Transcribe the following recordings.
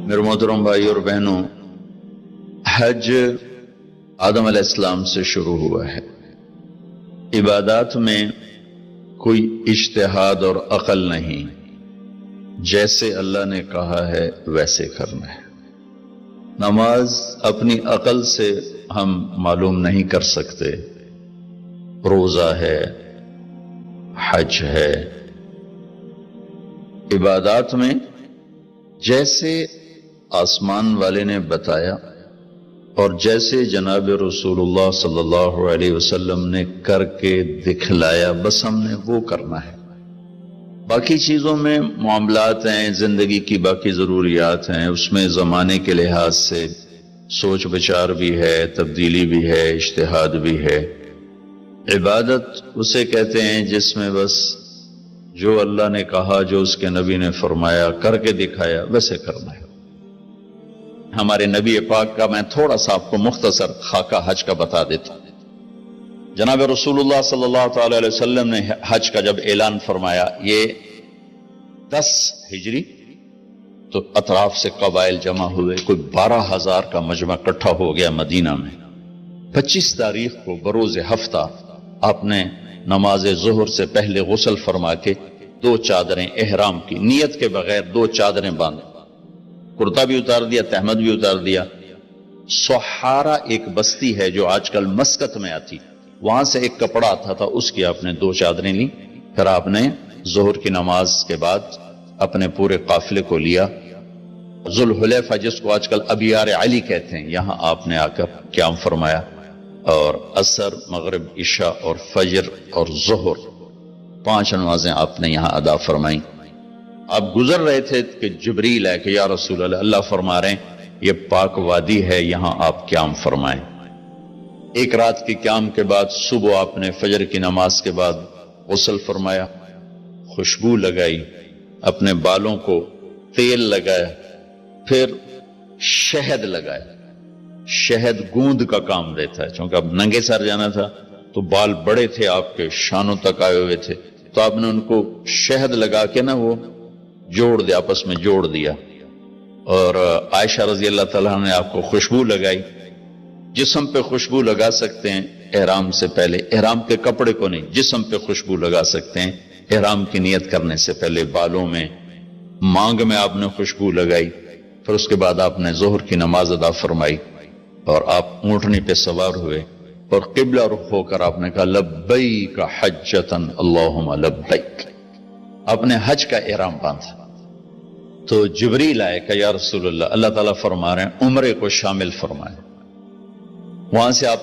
میرے محترم بھائی اور بہنوں، حج آدم علیہ السلام سے شروع ہوا ہے۔ عبادات میں کوئی اجتہاد اور عقل نہیں، جیسے اللہ نے کہا ہے ویسے کرنا ہے۔ نماز اپنی عقل سے ہم معلوم نہیں کر سکتے، روزہ ہے، حج ہے۔ عبادات میں جیسے آسمان والے نے بتایا اور جیسے جناب رسول اللہ صلی اللہ علیہ وسلم نے کر کے دکھلایا، بس ہم نے وہ کرنا ہے۔ باقی چیزوں میں معاملات ہیں، زندگی کی باقی ضروریات ہیں، اس میں زمانے کے لحاظ سے سوچ بچار بھی ہے، تبدیلی بھی ہے، اجتہاد بھی ہے۔ عبادت اسے کہتے ہیں جس میں بس جو اللہ نے کہا، جو اس کے نبی نے فرمایا، کر کے دکھایا، ویسے کرنا ہے۔ ہمارے نبی پاک کا میں تھوڑا سا آپ کو مختصر خاکہ حج کا بتا دیتا ہوں۔ جناب رسول اللہ صلی اللہ تعالی علیہ وسلم نے حج کا جب اعلان فرمایا، یہ 10 ہجری، تو اطراف سے قبائل جمع ہوئے، کوئی 12,000 کا مجمع اکٹھا ہو گیا مدینہ میں۔ 25 تاریخ کو بروز ہفتہ آپ نے نماز ظہر سے پہلے غسل فرما کے 2 چادریں احرام کی نیت کے بغیر 2 چادریں باندھ، کرتا بھی اتار دیا، تہمد بھی اتار دیا۔ سحارا ایک بستی ہے جو آج کل مسکت میں آتی، وہاں سے ایک کپڑا آتا تھا، اس کی آپ نے 2 چادریں لی۔ پھر آپ نے ظہر کی نماز کے بعد اپنے پورے قافلے کو لیا، ذوالحلیفہ جس کو آج کل ابیار علی کہتے ہیں، یہاں آپ نے آ کر قیام فرمایا، اور عصر، مغرب، عشاء اور فجر اور ظہر 5 نمازیں آپ نے یہاں ادا فرمائیں۔ آپ گزر رہے تھے کہ جبریل ہے کہ یا رسول اللہ، اللہ فرما رہے ہیں یہ پاک وادی ہے، یہاں آپ قیام فرمائیں۔ ایک رات کی قیام کے بعد صبح آپ نے فجر کی نماز کے بعد غسل فرمایا، خوشبو لگائی، اپنے بالوں کو تیل لگایا، پھر شہد لگایا۔ شہد گوند کا کام دیتا ہے، چونکہ اب ننگے سر جانا تھا تو بال بڑے تھے آپ کے، شانوں تک آئے ہوئے تھے، تو آپ نے ان کو شہد لگا کے نا وہ جوڑ دیا، آپس میں جوڑ دیا۔ اور عائشہ رضی اللہ تعالیٰ نے آپ کو خوشبو لگائی۔ جسم پہ خوشبو لگا سکتے ہیں احرام سے پہلے، احرام کے کپڑے کو نہیں، جسم پہ خوشبو لگا سکتے ہیں احرام کی نیت کرنے سے پہلے۔ بالوں میں، مانگ میں آپ نے خوشبو لگائی۔ پھر اس کے بعد آپ نے ظہر کی نماز ادا فرمائی اور آپ اونٹنی پہ سوار ہوئے اور قبلہ رخ ہو کر آپ نے کہا لبیک حجۃ اللہم لبیک، آپ نے حج کا احرام باندھا۔ تو جبریل آئے کہ یا رسول اللہ، اللہ تعالیٰ فرما رہے ہیں عمرے کو شامل فرمائے۔ وہاں سے آپ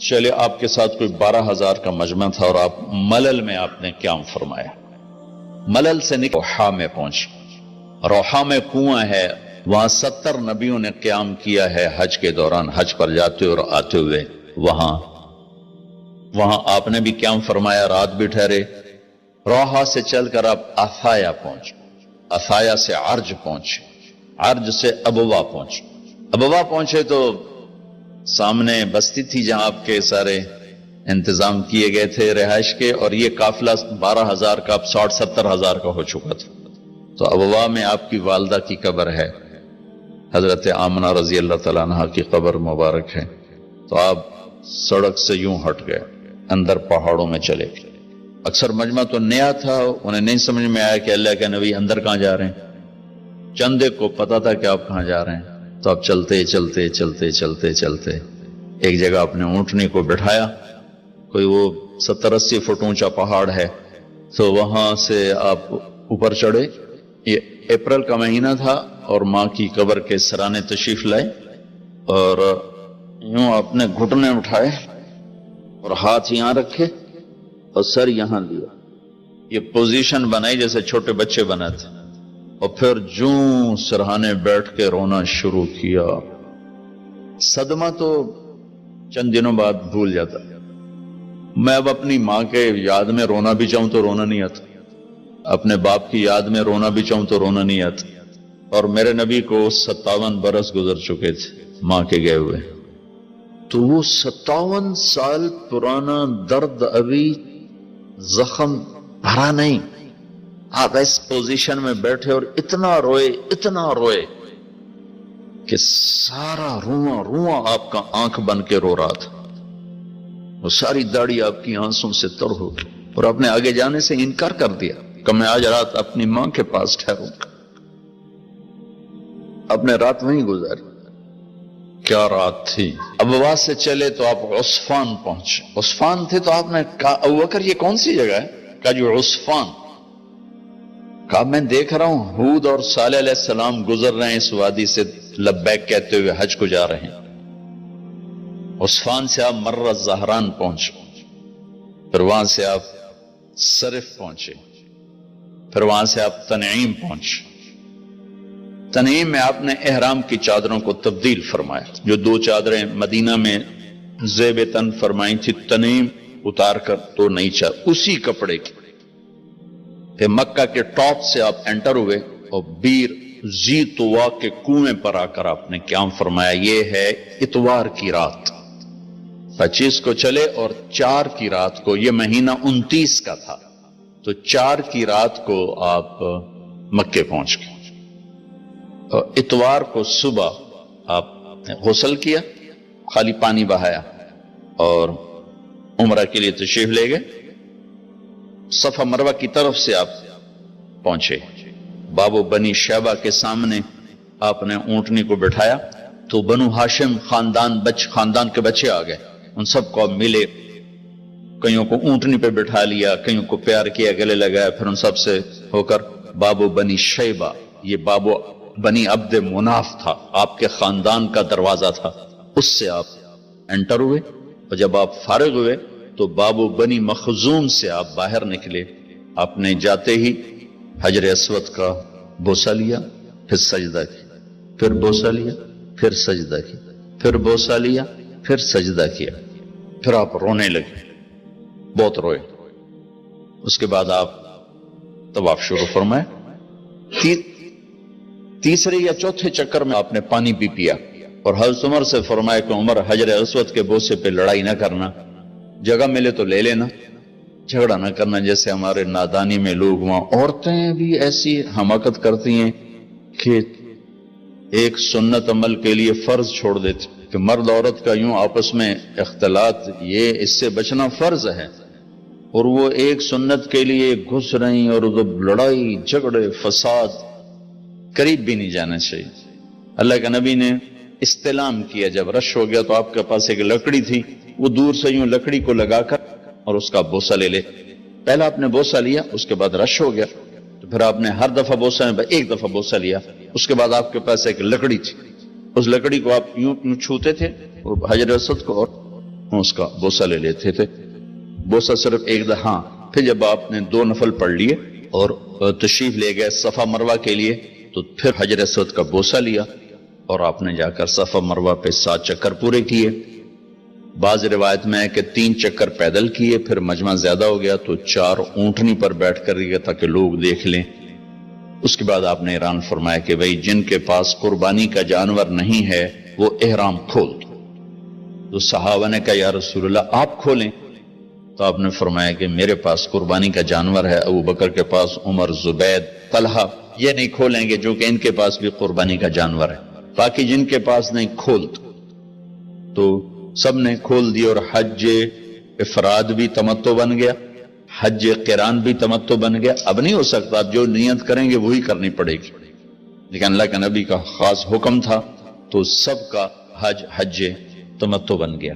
چلے، آپ کے ساتھ کوئی 12,000 کا مجمع تھا، اور آپ ملل میں آپ نے قیام فرمایا۔ ملل سے نکل روحا میں پہنچ، روحا میں کنواں ہے، وہاں 70 نبیوں نے قیام کیا ہے حج کے دوران، حج پر جاتے اور آتے ہوئے۔ وہاں آپ نے بھی قیام فرمایا، رات بھی ٹھہرے۔ روحا سے چل کر آپ افایا پہنچ، افایا سے عرج پہنچ، عرج سے ابوا پہنچ۔ ابوا پہنچے تو سامنے بستی تھی جہاں آپ کے سارے انتظام کیے گئے تھے رہائش کے، اور یہ قافلہ 12,000 کا اب 60-70,000 کا ہو چکا تھا۔ تو ابوا میں آپ کی والدہ کی قبر ہے، حضرت آمنہ رضی اللہ تعالیٰ عنہ کی قبر مبارک ہے۔ تو آپ سڑک سے یوں ہٹ گئے، اندر پہاڑوں میں چلے گئے۔ اکثر مجمع تو نیا تھا، انہیں نہیں سمجھ میں آیا کہ اللہ کے نبی اندر کہاں جا رہے ہیں۔ چندے کو پتا تھا کہ آپ کہاں جا رہے ہیں، تو آپ چلتے چلتے چلتے چلتے چلتے ایک جگہ اپنے اونٹنی کو بٹھایا، کوئی وہ 70-80 فٹ اونچا پہاڑ ہے، تو وہاں سے آپ اوپر چڑھے۔ یہ اپریل کا مہینہ تھا اور ماں کی قبر کے سرانے تشریف لائے، اور یوں اپنے گھٹنے اٹھائے اور ہاتھ یہاں رکھے اور سر یہاں لیا، یہ پوزیشن بنائی جیسے چھوٹے بچے بناتے، اور پھر جوں سرہانے بیٹھ کے رونا شروع کیا۔ صدمہ تو چند دنوں بعد بھول جاتا، میں اب اپنی ماں کے یاد میں رونا بھی چاہوں تو رونا نہیں آتا، اپنے باپ کی یاد میں رونا بھی چاہوں تو رونا نہیں آتا۔ اور میرے نبی کو 57 برس گزر چکے تھے ماں کے گئے ہوئے، تو وہ 57 سال پرانا درد ابھی زخم بھرا نہیں۔ آپ اس پوزیشن میں بیٹھے اور اتنا روئے اتنا روئے، کہ سارا رواں رواں آپ کا آنکھ بن کے رو رہا تھا، وہ ساری داڑھی آپ کی آنسوں سے تر ہو گئی، اور آپ نے آگے جانے سے انکار کر دیا کہ میں آج رات اپنی ماں کے پاس ٹھہروں گا۔ آپ نے رات وہیں گزاری۔ کیا رات تھی! ابوا سے چلے تو آپ عصفان پہنچے، عصفان تھے تو آپ نے کہا ابوبکر یہ کون سی جگہ ہے؟ کہا جو عصفان۔ کہا میں دیکھ رہا ہوں ہود اور صالح علیہ السلام گزر رہے ہیں اس وادی سے، لبیک کہتے ہوئے حج کو جا رہے ہیں۔ عصفان سے آپ مرہ زہران پہنچے، پھر وہاں سے آپ صرف پہنچے، پھر وہاں سے آپ تنعیم پہنچے۔ تنعیم میں آپ نے احرام کی چادروں کو تبدیل فرمایا، جو 2 چادریں مدینہ میں زیب تن فرمائی تھی، تنعیم اتار کر 2 نئی چادر اسی کپڑے کی۔ پھر مکہ کے ٹاپ سے آپ انٹر ہوئے اور بیر زی طوا کے کنویں پر آ کر آپ نے قیام فرمایا۔ یہ ہے اتوار کی رات، 25 کو چلے اور 4 کی رات کو، یہ مہینہ 29 کا تھا، تو 4 کی رات کو آپ مکے پہنچ گئے۔ اور اتوار کو صبح آپ نے غسل کیا، خالی پانی بہایا اور عمرہ کے لیے تشریف لے گئے۔ صفا مروہ کی طرف سے آپ پہنچے، باب و بنی شیبہ کے سامنے آپ نے اونٹنی کو بٹھایا تو بنو ہاشم خاندان کے بچے آ گئے، ان سب کو ملے، کئیوں کو اونٹنی پہ بٹھا لیا، کئیوں کو پیار کیا، گلے لگایا، پھر ان سب سے ہو کر باب و بنی شیبہ، یہ باب و بنی عبد مناف تھا، آپ کے خاندان کا دروازہ تھا، اس سے آپ انٹر ہوئے، اور جب آپ فارغ ہوئے تو باب و بنی مخزوم سے آپ باہر نکلے۔ آپ نے جاتے ہی حجر اسود کا بوسہ لیا، پھر سجدہ کیا، پھر بوسہ لیا، پھر سجدہ کیا، پھر بوسہ لیا، پھر سجدہ کیا، پھر آپ رونے لگے، بہت روئے۔ اس کے بعد آپ طواف شروع فرمائے۔ تیسرے یا چوتھے چکر میں آپ نے پانی بھی پیا، اور حضرت عمر سے فرمایا کہ عمر حجر اسود کے بوسے پہ لڑائی نہ کرنا، جگہ ملے تو لے لینا، جھگڑا نہ کرنا، جیسے ہمارے نادانی میں لوگ وہاں عورتیں بھی ایسی حماقت کرتی ہیں کہ ایک سنت عمل کے لیے فرض چھوڑ دیتے کہ مرد عورت کا یوں آپس میں اختلاط، یہ اس سے بچنا فرض ہے، اور وہ ایک سنت کے لیے گھس رہی، اور لڑائی جھگڑے فساد، قریب بھی نہیں جانا چاہیے۔ اللہ کے نبی نے استلام کیا، جب رش ہو گیا تو آپ کے پاس ایک لکڑی تھی، وہ دور سے یوں لکڑی کو لگا کر اور اس کا بوسہ لے لے۔ پہلا آپ نے بوسہ لیا، اس کے بعد رش ہو گیا تو پھر آپ نے ہر دفعہ بوسہ میں ایک دفعہ بوسہ لیا، اس کے بعد آپ کے پاس ایک لکڑی تھی، اس لکڑی کو آپ یوں چھوتے تھے اور حجر اسود کو، اور اس کا بوسہ لے لیتے تھے۔ بوسہ صرف ایک دفعہ، پھر جب آپ نے 2 نفل پڑھ لیے اور تشریف لے گئے صفا مروہ کے لیے، تو پھر حجر اسود کا بوسہ لیا اور آپ نے جا کر صفا مروہ پہ 7 چکر پورے کیے۔ بعض روایت میں ہے کہ 3 چکر پیدل کیے، پھر مجمع زیادہ ہو گیا تو 4 اونٹنی پر بیٹھ کر گئے تاکہ لوگ دیکھ لیں۔ اس کے بعد آپ نے اعلان فرمایا کہ بھئی جن کے پاس قربانی کا جانور نہیں ہے وہ احرام کھول دو۔ تو صحابہ نے کہا یا رسول اللہ آپ کھولیں، تو آپ نے فرمایا کہ میرے پاس قربانی کا جانور ہے، ابو بکر کے پاس، عمر، زبید، طلحہ یہ نہیں کھولیں گے جو کہ ان کے پاس بھی قربانی کا جانور ہے، باقی جن کے پاس نہیں کھول دو۔ تو سب نے کھول دی، اور حج افراد بھی تمتع بن گیا، حج قران بھی تمتع بن گیا۔ اب نہیں ہو سکتا، اب جو نیت کریں گے وہی کرنی پڑے گی، لیکن اللہ کے نبی کا خاص حکم تھا تو سب کا حج تمتع بن گیا۔